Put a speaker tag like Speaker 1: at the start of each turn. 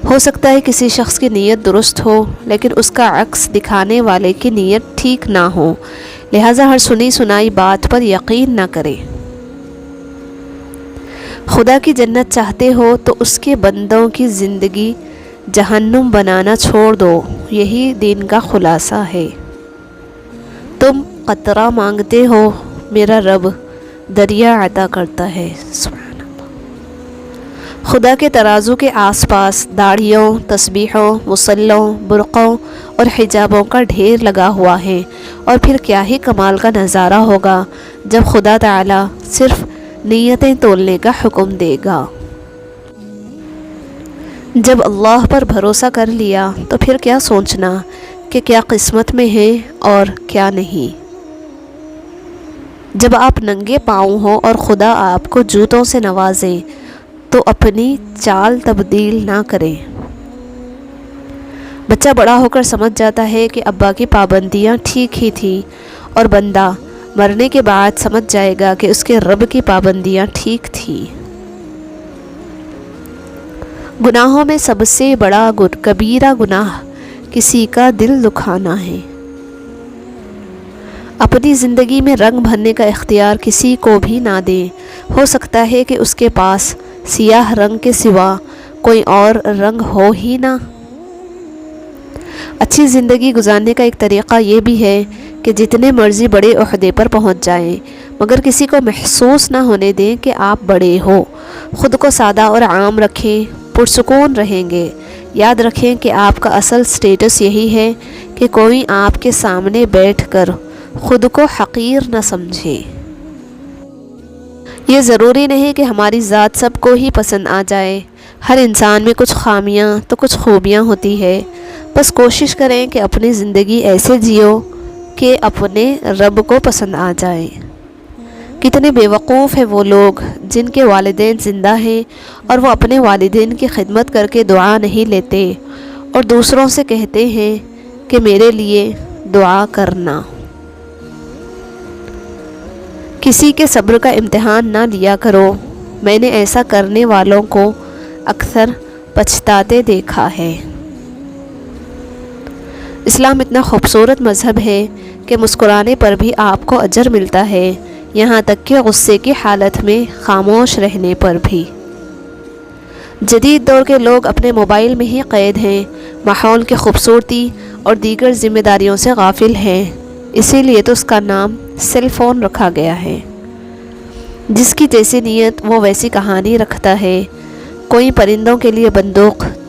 Speaker 1: ہو سکتا ہے کسی شخص کی نیت درست ہو لیکن اس کا عکس دکھانے والے کی نیت ٹھیک نہ ہو، لہٰذا ہر سنی سنائی بات پر یقین نہ کرے۔ خدا کی جنت چاہتے ہو تو اس کے بندوں کی زندگی جہنم بنانا چھوڑ دو، یہی دین کا خلاصہ ہے۔ تم قطرہ مانگتے ہو، میرا رب دریا عطا کرتا ہے۔ سبحان اللہ۔ خدا کے ترازو کے آس پاس داڑھیوں، تسبیحوں، مصلوں، برقعوں اور حجابوں کا ڈھیر لگا ہوا ہے، اور پھر کیا ہی کمال کا نظارہ ہوگا جب خدا تعالی صرف نیتیں تولنے کا حکم دے گا۔ جب اللہ پر بھروسہ کر لیا تو پھر کیا سوچنا کہ کیا قسمت میں ہے اور کیا نہیں۔ جب آپ ننگے پاؤں ہوں اور خدا آپ کو جوتوں سے نوازے تو اپنی چال تبدیل نہ کریں۔ بچہ بڑا ہو کر سمجھ جاتا ہے کہ ابا کی پابندیاں ٹھیک ہی تھیں، اور بندہ مرنے کے بعد سمجھ جائے گا کہ اس کے رب کی پابندیاں ٹھیک تھیں۔ گناہوں میں سب سے بڑا کبیرہ گناہ کسی کا دل دکھانا ہے۔ اپنی زندگی میں رنگ بھرنے کا اختیار کسی کو بھی نہ دیں، ہو سکتا ہے کہ اس کے پاس سیاہ رنگ کے سوا کوئی اور رنگ ہو ہی نہ۔ اچھی زندگی گزارنے کا ایک طریقہ یہ بھی ہے کہ جتنے مرضی بڑے عہدے پر پہنچ جائیں مگر کسی کو محسوس نہ ہونے دیں کہ آپ بڑے ہو۔ خود کو سادہ اور عام رکھیں، پرسکون رہیں گے۔ یاد رکھیں کہ آپ کا اصل سٹیٹس یہی ہے کہ کوئی آپ کے سامنے بیٹھ کر خود کو حقیر نہ سمجھے۔ یہ ضروری نہیں کہ ہماری ذات سب کو ہی پسند آ جائے۔ ہر انسان میں کچھ خامیاں تو کچھ خوبیاں ہوتی ہے۔ بس کوشش کریں کہ اپنی زندگی ایسے جیو کہ اپنے رب کو پسند آ جائے۔ کتنے بے وقوف ہیں وہ لوگ جن کے والدین زندہ ہیں اور وہ اپنے والدین کی خدمت کر کے دعا نہیں لیتے اور دوسروں سے کہتے ہیں کہ میرے لیے دعا کرنا۔ کسی کے صبر کا امتحان نہ لیا کرو، میں نے ایسا کرنے والوں کو اکثر پچھتاتے دیکھا ہے۔ اسلام اتنا خوبصورت مذہب ہے کہ مسکرانے پر بھی آپ کو اجر ملتا ہے، یہاں تک کہ غصے کی حالت میں خاموش رہنے پر بھی۔ جدید دور کے لوگ اپنے موبائل میں ہی قید ہیں، ماحول کی خوبصورتی اور دیگر ذمہ داریوں سے غافل ہیں، اسی لیے تو اس کا نام سیل فون رکھا گیا ہے۔ جس کی جیسی نیت وہ ویسی کہانی رکھتا ہے۔ کوئی پرندوں کے لیے بندوق تو